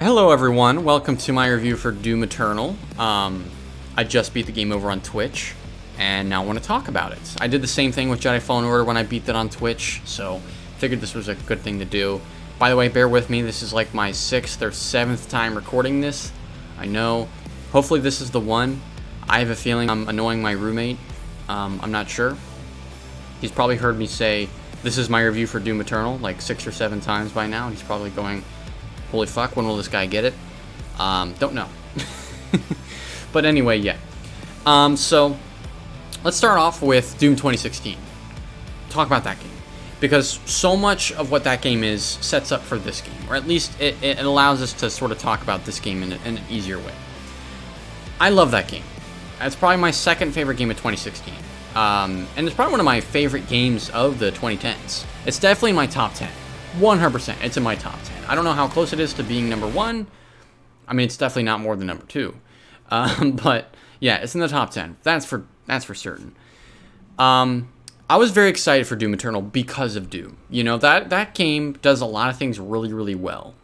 Hello everyone, welcome to my review for Doom Eternal. I just beat the game over on Twitch, and now I want to talk about it. I did the same thing with Jedi Fallen Order when I beat that on Twitch, so figured this was a good thing to do. By the way, bear with me, this is like my 6th or 7th time recording this. I know. Hopefully this is the one. I have a feeling I'm annoying my roommate. I'm not sure. He's probably heard me say, this is my review for Doom Eternal, like 6 or 7 times by now. He's probably going, holy fuck, when will this guy get it? Don't know. But anyway, yeah. So, let's start off with Doom 2016. Talk about that game. Because so much of what that game is sets up for this game. Or at least it allows us to sort of talk about this game in an easier way. I love that game. It's probably my second favorite game of 2016. And it's probably one of my favorite games of the 2010s. It's definitely in my top 10. 100%. It's in my top 10. I don't know how close it is to being number 1. I mean, it's definitely not more than number 2. But yeah, it's in the top 10. That's for certain. I was very excited for Doom Eternal because of Doom. You know, that game does a lot of things really, really well.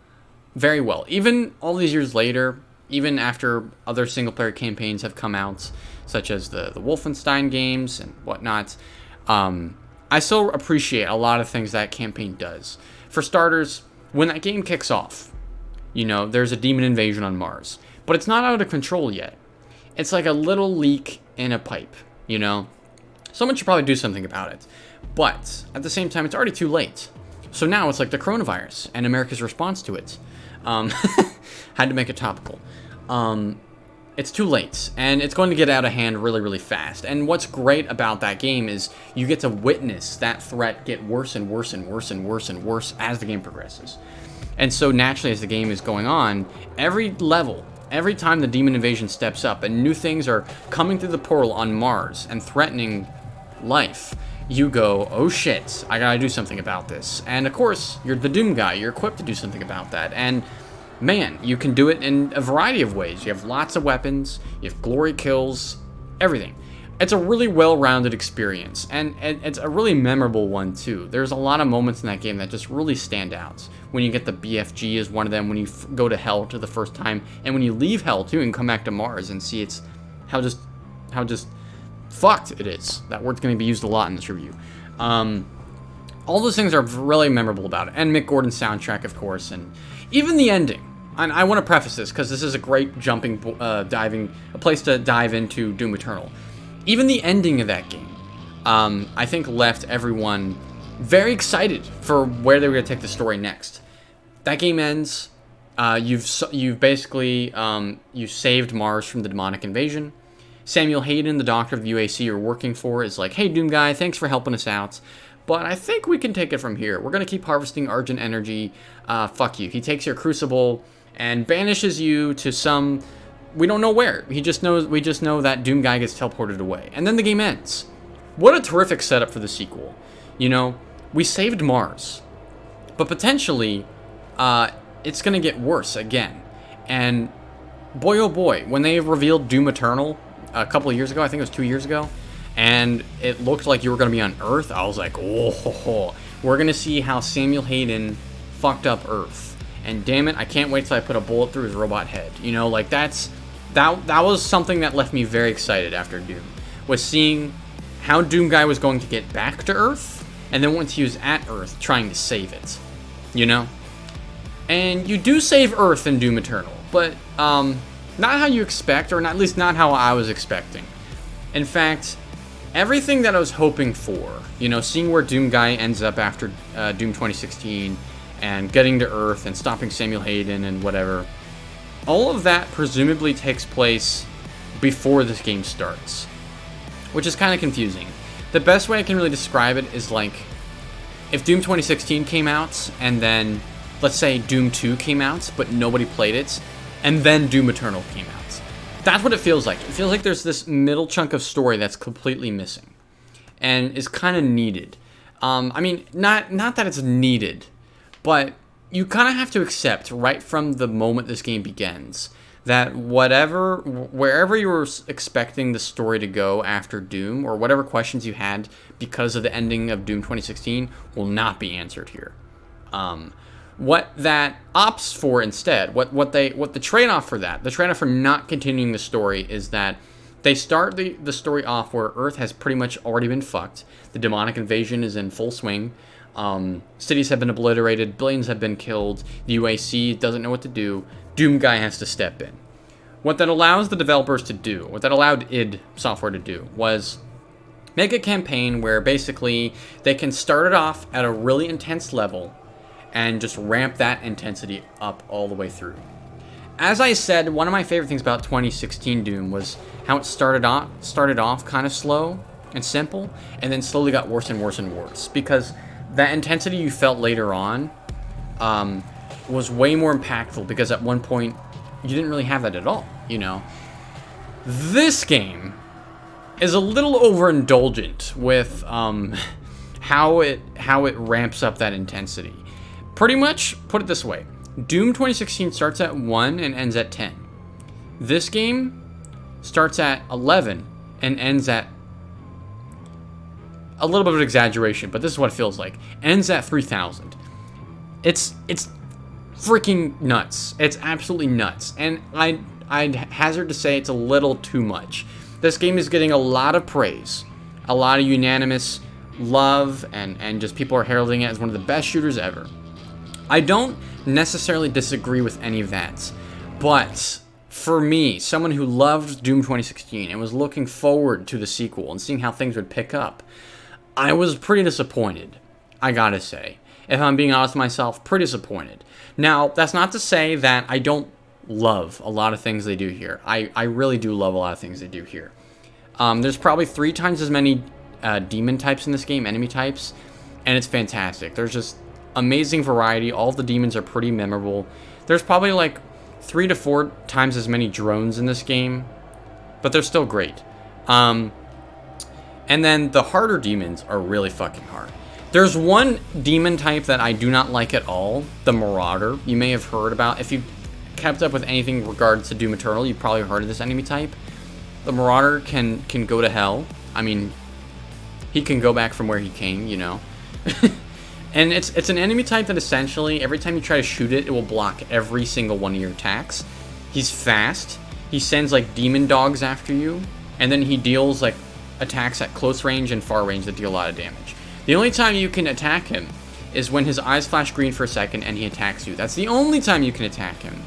Very well. Even all these years later, even after other single-player campaigns have come out, such as the Wolfenstein games and whatnot, I still appreciate a lot of things that campaign does. For starters, when that game kicks off, you know, there's a demon invasion on Mars. But it's not out of control yet. It's like a little leak in a pipe, you know? Someone should probably do something about it. But, at the same time, it's already too late. So now it's like the coronavirus and America's response to it. Had to make it topical. It's too late, and it's going to get out of hand really, really fast. And what's great about that game is you get to witness that threat get worse and worse and worse and worse and worse as the game progresses. And so naturally, as the game is going on, every level, every time the demon invasion steps up and new things are coming through the portal on Mars and threatening life, you go, oh shit, I gotta do something about this. And of course, you're the Doom guy, you're equipped to do something about that. And man, you can do it in a variety of ways. You have lots of weapons, you have glory kills, everything. It's a really well-rounded experience, and it's a really memorable one, too. There's a lot of moments in that game that just really stand out. When you get the BFG is one of them, when you go to Hell to the first time, and when you leave Hell, too, and come back to Mars and see how just fucked it is. That word's going to be used a lot in this review. All those things are really memorable about it. And Mick Gordon's soundtrack, of course, and even the ending. And I want to preface this, because this is a great a place to dive into Doom Eternal. Even the ending of that game, I think left everyone very excited for where they were going to take the story next. That game ends. You've basically you saved Mars from the demonic invasion. Samuel Hayden, the doctor of the UAC you're working for, is like, hey, Doom guy, thanks for helping us out. But I think we can take it from here. We're going to keep harvesting Argent energy. Fuck you. He takes your crucible and banishes you to some... We don't know where. We just know that Doom guy gets teleported away. And then the game ends. What a terrific setup for the sequel. You know, we saved Mars. But potentially, it's going to get worse again. And boy, oh boy, when they revealed Doom Eternal a couple of years ago, I think it was 2 years ago, and it looked like you were going to be on Earth, I was like, oh, we're going to see how Samuel Hayden fucked up Earth. And damn it, I can't wait till I put a bullet through his robot head. You know, like that was something that left me very excited after Doom, was seeing how Doom guy was going to get back to Earth, and then once he was at Earth, trying to save it. You know? And you do save Earth in Doom Eternal, but not how you expect, or at least not how I was expecting. In fact, everything that I was hoping for, you know, seeing where Doom guy ends up after Doom 2016, and getting to Earth, and stopping Samuel Hayden, and whatever, all of that presumably takes place before this game starts, which is kind of confusing. The best way I can really describe it is like, if Doom 2016 came out, and then, let's say Doom 2 came out, but nobody played it, and then Doom Eternal came out. That's what it feels like. It feels like there's this middle chunk of story that's completely missing, and is kind of needed. I mean, not that it's needed, but you kind of have to accept right from the moment this game begins that wherever you were expecting the story to go after Doom, or whatever questions you had because of the ending of Doom 2016, will not be answered here. What that opts for instead, what the trade-off for that, the trade-off for not continuing the story is that they start the story off where Earth has pretty much already been fucked. The demonic invasion is in full swing. Cities have been obliterated. Billions have been killed. The UAC doesn't know what to do. Doom Guy has to step in. What that allows the developers to do, what that allowed id Software to do, was make a campaign where basically they can start it off at a really intense level and just ramp that intensity up all the way through. As I said, one of my favorite things about 2016 Doom was how it started off kind of slow and simple, and then slowly got worse and worse and worse. Because that intensity you felt later on was way more impactful, because at one point you didn't really have that at all, you know? This game is a little overindulgent with how it ramps up that intensity. Pretty much, put it this way. Doom 2016 starts at 1 and ends at 10. This game starts at 11 and ends at, a little bit of exaggeration, but this is what it feels like, ends at 3,000. It's freaking nuts. It's absolutely nuts. And I'd hazard to say it's a little too much. This game is getting a lot of praise, a lot of unanimous love, and just people are heralding it as one of the best shooters ever. I don't necessarily disagree with any of that, but for me, someone who loved Doom 2016 and was looking forward to the sequel and seeing how things would pick up, I was pretty disappointed, I gotta say. If I'm being honest with myself, pretty disappointed. Now, that's not to say that I don't love a lot of things they do here. I really do love a lot of things they do here. There's probably 3 times as many demon types in this game, enemy types, and it's fantastic. There's just amazing variety. All the demons are pretty memorable. There's probably like 3 to 4 times as many drones in this game, but they're still great. And then the harder demons are really fucking hard. There's one demon type that I do not like at all, the Marauder. You may have heard about, if you've kept up with anything regards to Doom Eternal, you've probably heard of this enemy type. The Marauder can go to hell. I mean, he can go back from where he came, you know. And it's an enemy type that essentially, every time you try to shoot it, it will block every single one of your attacks. He's fast. He sends like demon dogs after you, and then he deals like attacks at close range and far range that deal a lot of damage. The only time you can attack him is when his eyes flash green for a second and he attacks you. That's the only time you can attack him.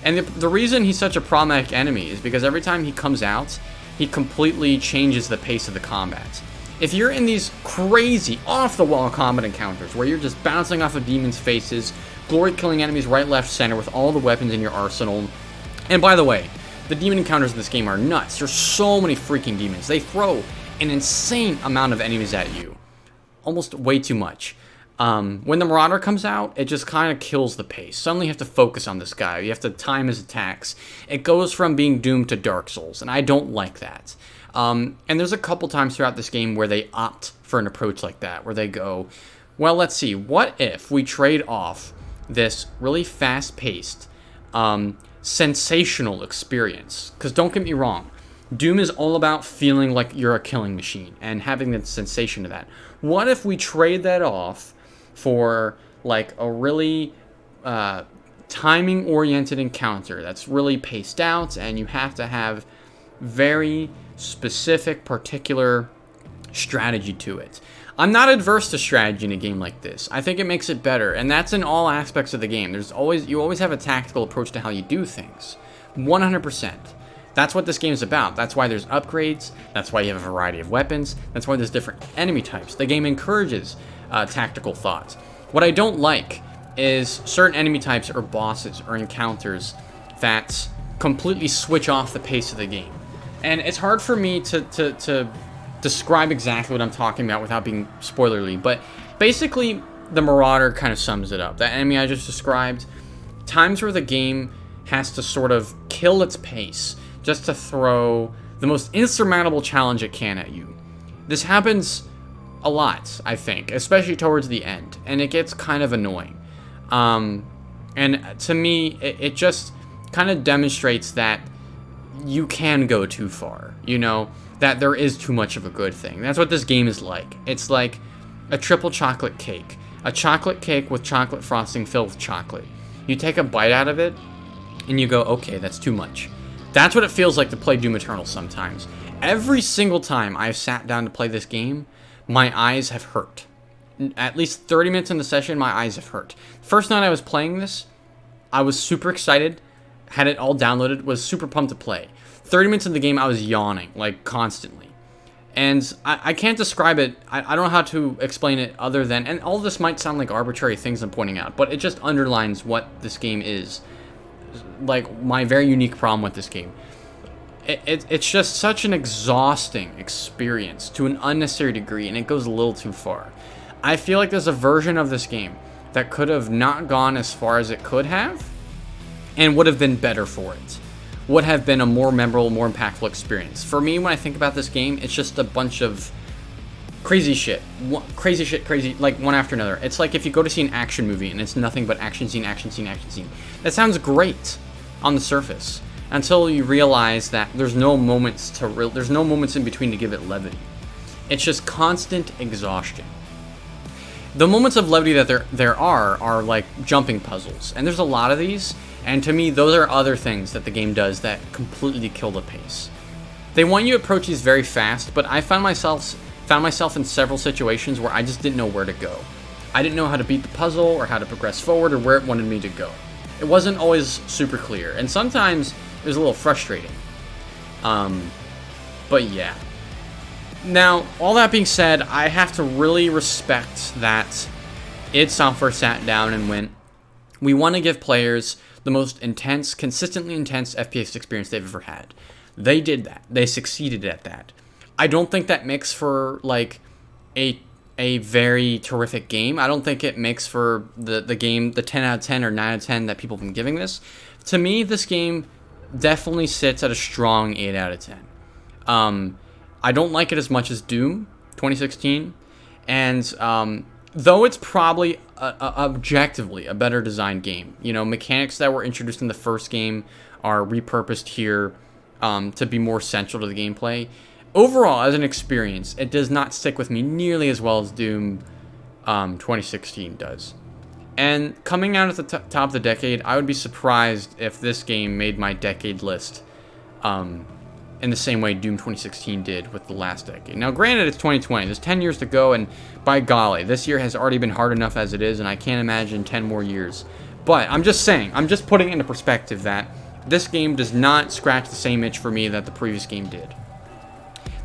And the reason he's such a problematic enemy is because every time he comes out, he completely changes the pace of the combat. If you're in these crazy, off-the-wall combat encounters where you're just bouncing off of demons' faces, glory-killing enemies right, left, center with all the weapons in your arsenal, and by the way, the demon encounters in this game are nuts. There's so many freaking demons. They throw an insane amount of enemies at you. Almost way too much. When the Marauder comes out, it just kind of kills the pace. Suddenly you have to focus on this guy. You have to time his attacks. It goes from being Doom to Dark Souls, and I don't like that. And there's a couple times throughout this game where they opt for an approach like that, where they go, well, let's see, what if we trade off this really fast-paced, sensational experience? Because don't get me wrong, Doom is all about feeling like you're a killing machine and having the sensation of that. What if we trade that off for like a really timing-oriented encounter that's really paced out, and you have to have very specific, particular strategy to it. I'm not adverse to strategy in a game like this. I think it makes it better, and that's in all aspects of the game. You always have a tactical approach to how you do things. 100%. That's what this game is about. That's why there's upgrades. That's why you have a variety of weapons. That's why there's different enemy types. The game encourages tactical thought. What I don't like is certain enemy types or bosses or encounters that completely switch off the pace of the game. And it's hard for me to describe exactly what I'm talking about without being spoilerly, but basically the Marauder kind of sums it up. That enemy I just described, times where the game has to sort of kill its pace just to throw the most insurmountable challenge it can at you. This happens a lot, I think, especially towards the end, and it gets kind of annoying. And to me, it just kind of demonstrates that you can go too far, you know, that there is too much of a good thing. That's what this game is like. It's like a triple chocolate cake. A chocolate cake with chocolate frosting filled with chocolate. You take a bite out of it, and you go, okay, that's too much. That's what it feels like to play Doom Eternal sometimes. Every single time I've sat down to play this game, my eyes have hurt. At least 30 minutes in the session, my eyes have hurt. First night I was playing this, I was super excited, had it all downloaded, was super pumped to play. 30 minutes in the game, I was yawning, like, constantly. And I can't describe it, I don't know how to explain it other than, and all this might sound like arbitrary things I'm pointing out, but it just underlines what this game is. Like, my very unique problem with this game. It's just such an exhausting experience to an unnecessary degree, and it goes a little too far. I feel like there's a version of this game that could have not gone as far as it could have, and would have been better for it. Would have been a more memorable, more impactful experience. For me, when I think about this game, it's just a bunch of crazy shit, like one after another. It's like if you go to see an action movie and it's nothing but action scene, action scene, action scene. That sounds great on the surface until you realize that there's no moments in between to give it levity. It's just constant exhaustion. The moments of levity that there are like jumping puzzles, and there's a lot of these. And to me, those are other things that the game does that completely kill the pace. They want you to approach these very fast, but I found myself in several situations where I just didn't know where to go. I didn't know how to beat the puzzle, or how to progress forward, or where it wanted me to go. It wasn't always super clear, and sometimes it was a little frustrating. But yeah. Now, all that being said, I have to really respect that id Software sat down and went, we want to give players the most intense, consistently intense FPS experience they've ever had. They did that. They succeeded at that. I don't think that makes for, like, a very terrific game. I don't think it makes for the game, the 10 out of 10 or 9 out of 10 that people have been giving this. To me, this game definitely sits at a strong 8 out of 10. I don't like it as much as Doom 2016, and though it's probably objectively a better designed game. You know, mechanics that were introduced in the first game are repurposed here to be more central to the gameplay. Overall, as an experience, it does not stick with me nearly as well as Doom 2016 does. And coming out at the top of the decade, I would be surprised if this game made my decade list in the same way Doom 2016 did with the last decade. Now, granted, it's 2020. There's 10 years to go, and by golly, this year has already been hard enough as it is, and I can't imagine 10 more years. But I'm just saying, I'm just putting into perspective that this game does not scratch the same itch for me that the previous game did.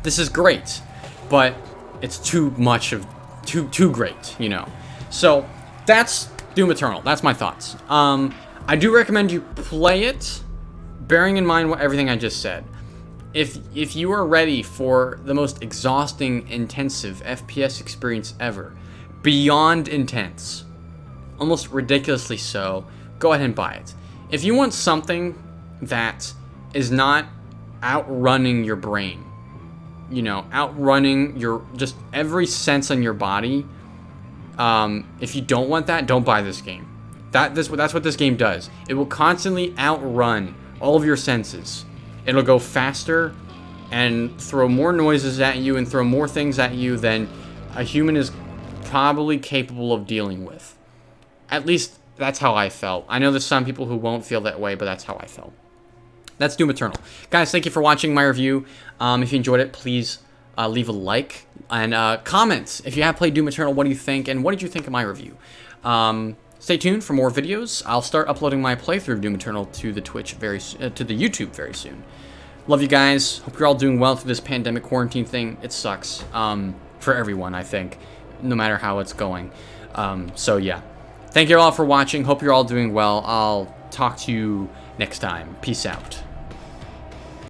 This is great, but it's too much of, too great, you know. So, that's Doom Eternal. That's my thoughts. I do recommend you play it, bearing in mind everything I just said. If you are ready for the most exhausting, intensive FPS experience ever, beyond intense, almost ridiculously so, go ahead and buy it. If you want something that is not outrunning your brain, you know, outrunning your, just every sense on your body, if you don't want that, don't buy this game. That's what this game does. It will constantly outrun all of your senses. It'll go faster and throw more noises at you and throw more things at you than a human is probably capable of dealing with. At least, that's how I felt. I know there's some people who won't feel that way, but that's how I felt. That's Doom Eternal. Guys, thank you for watching my review. If you enjoyed it, please leave a like and comment. If you have played Doom Eternal, what do you think? And what did you think of my review? Stay tuned for more videos. I'll start uploading my playthrough of Doom Eternal to the to the YouTube very soon. Love you guys. Hope you're all doing well through this pandemic quarantine thing. It sucks for everyone, I think, no matter how it's going. So yeah, thank you all for watching. Hope you're all doing well. I'll talk to you next time. Peace out.